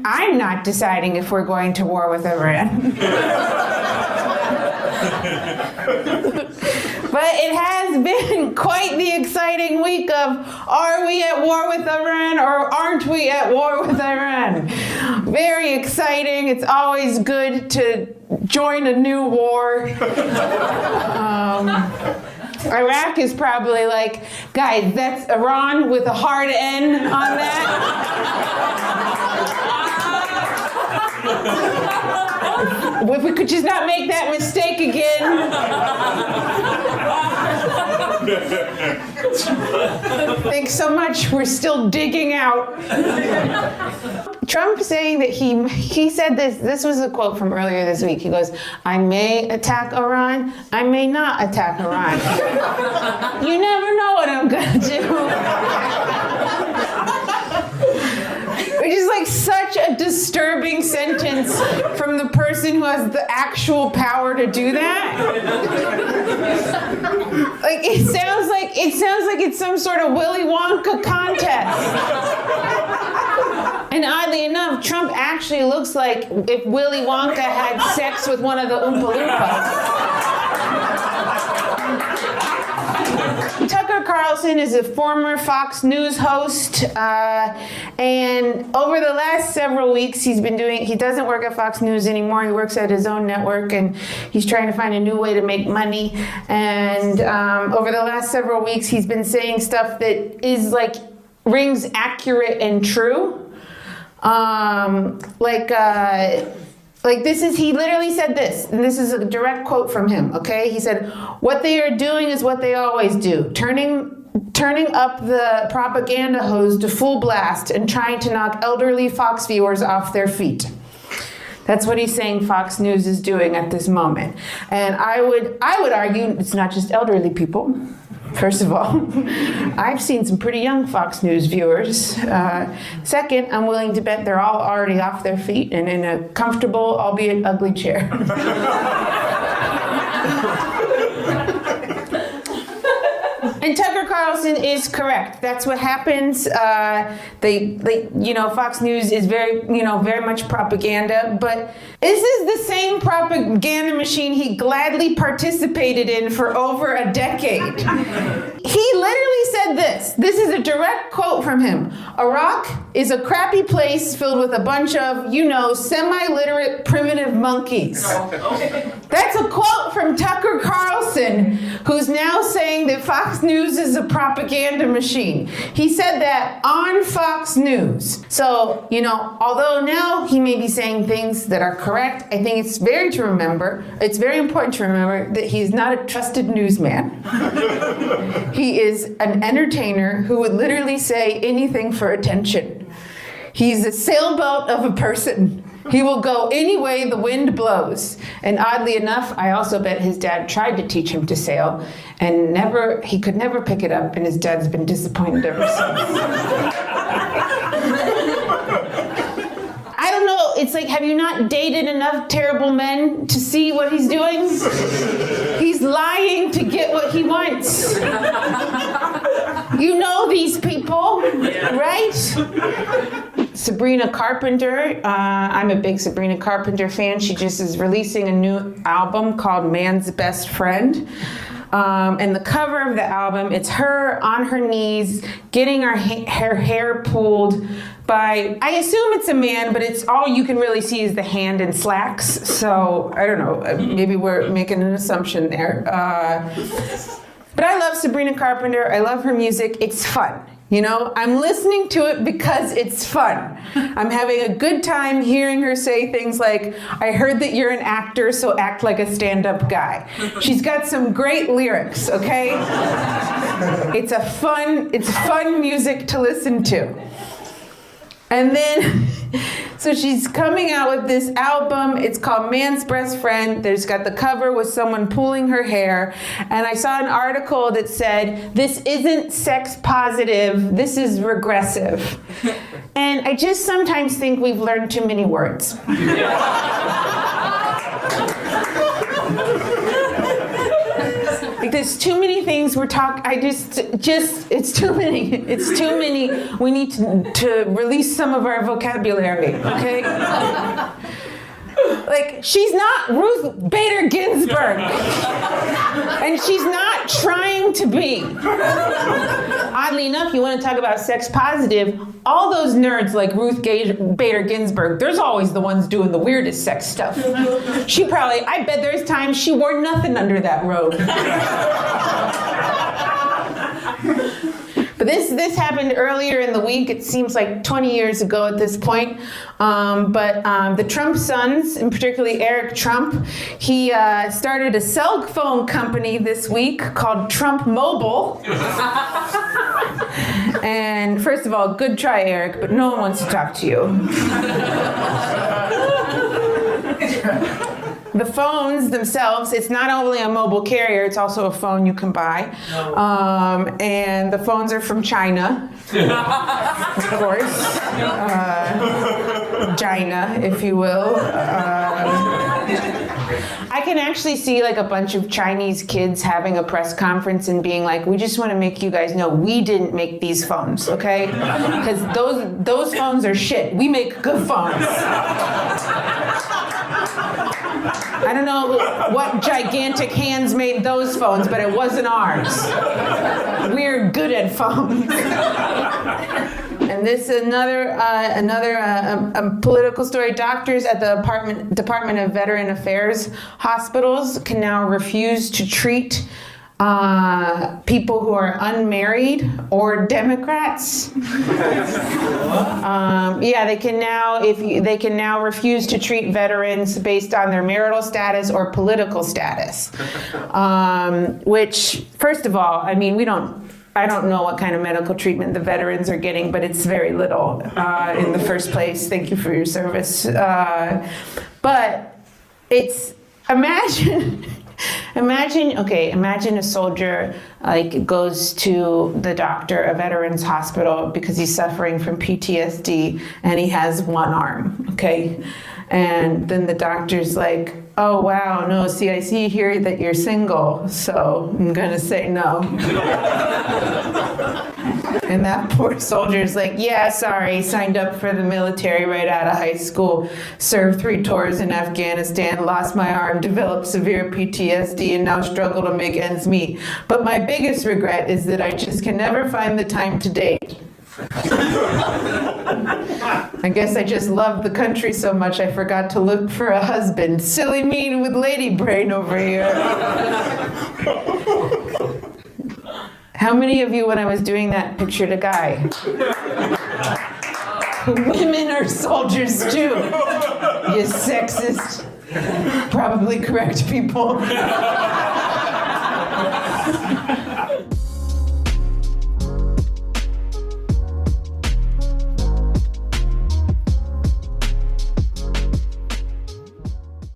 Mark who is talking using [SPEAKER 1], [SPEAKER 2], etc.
[SPEAKER 1] I'm not deciding if we're going to war with Iran. But it has been quite the exciting week of, are we at war with Iran or aren't we at war with Iran? Very exciting. It's always good to join a new war. Iraq is probably like, guys, that's Iran with a hard N on that. If we could just not make that mistake again. Thanks so much. We're still digging out. Trump saying that he said this was a quote from earlier this week. He goes, I may attack Iran, I may not attack Iran. You never know what I'm gonna do. Which is like such a disturbing sentence from the person who has the actual power to do that. Like it sounds like it's some sort of Willy Wonka contest. And oddly enough, Trump actually looks like if Willy Wonka had sex with one of the Oompa Loompas. Tucker Carlson is a former Fox News host, and over the last several weeks he doesn't work at Fox News anymore. He works at his own network, and he's trying to find a new way to make money. And over the last several weeks he's been saying stuff that is like rings accurate and true. He literally said this, and this is a direct quote from him, okay? He said, what they are doing is what they always do, turning up the propaganda hose to full blast and trying to knock elderly Fox viewers off their feet. That's what he's saying Fox News is doing at this moment. And I would argue it's not just elderly people. First of all, I've seen some pretty young Fox News viewers. Second, I'm willing to bet they're all already off their feet and in a comfortable, albeit ugly chair. And Tucker Carlson is correct. That's what happens. Fox News is very much propaganda, but this is the same propaganda machine he gladly participated in for over a decade. He literally said this. This is a direct quote from him. Iraq is a crappy place filled with a bunch of, semi-literate primitive monkeys. That's a quote from Tucker Carlson, who's now saying that Fox News is a propaganda machine. He said that on Fox News. So, although now he may be saying things that are correct, I think it's very important to remember that he's not a trusted newsman. He is an entertainer who would literally say anything for attention. He's a sailboat of a person. He will go any way the wind blows. And oddly enough, I also bet his dad tried to teach him to sail, and he could never pick it up, and his dad's been disappointed ever since. I don't know, it's like, have you not dated enough terrible men to see what he's doing? He's lying to get what he wants. You know these people, right? Sabrina Carpenter, I'm a big Sabrina Carpenter fan. She just is releasing a new album called Man's Best Friend. And the cover of the album, it's her on her knees, getting her hair pulled by, I assume it's a man, but it's all you can really see is the hand in slacks. So, I don't know, maybe we're making an assumption there. But I love Sabrina Carpenter. I love her music. It's fun. I'm listening to it because it's fun. I'm having a good time hearing her say things like, I heard that you're an actor, so act like a stand-up guy. She's got some great lyrics, okay? It's fun music to listen to. And then, so she's coming out with this album. It's called Man's Best Friend. There's got the cover with someone pulling her hair. And I saw an article that said, this isn't sex positive, this is regressive. And I just sometimes think we've learned too many words. Like there's too many things we're talking. It's too many. It's too many. We need to release some of our vocabulary, okay? Like, she's not Ruth Bader Ginsburg. And she's not trying to be. Oddly enough, you want to talk about sex positive, all those nerds like Ruth Bader Ginsburg, there's always the ones doing the weirdest sex stuff. I bet there's times she wore nothing under that robe. But this happened earlier in the week. It seems like 20 years ago at this point. But the Trump sons, and particularly Eric Trump, he started a cell phone company this week called Trump Mobile. And first of all, good try, Eric, but no one wants to talk to you. The phones themselves, it's not only a mobile carrier, it's also a phone you can buy. And the phones are from China, of course. China, if you will. I can actually see like a bunch of Chinese kids having a press conference and being like, we just want to make you guys know we didn't make these phones, okay? Because those phones are shit. We make good phones. I don't know what gigantic hands made those phones, but it wasn't ours. We're good at phones. And this is another political story. Doctors at the Department of Veteran Affairs hospitals can now refuse to treat people who are unmarried or Democrats. They can now refuse to treat veterans based on their marital status or political status. Which, first of all, I mean, I don't know what kind of medical treatment the veterans are getting, but it's very little in the first place. Thank you for your service. But it's, imagine a soldier goes to the doctor, a veteran's hospital, because he's suffering from PTSD and he has one arm, okay? And then the doctor's like, oh wow, no, see, I see here that you're single, so I'm gonna say no. And that poor soldier's like, yeah, sorry, signed up for the military right out of high school, served 3 tours in Afghanistan, lost my arm, developed severe PTSD, and now struggle to make ends meet. But my biggest regret is that I just can never find the time to date. I guess I just love the country so much I forgot to look for a husband. Silly me with lady brain over here. How many of you, when I was doing that, pictured a guy? Women are soldiers too. You sexist, probably correct people.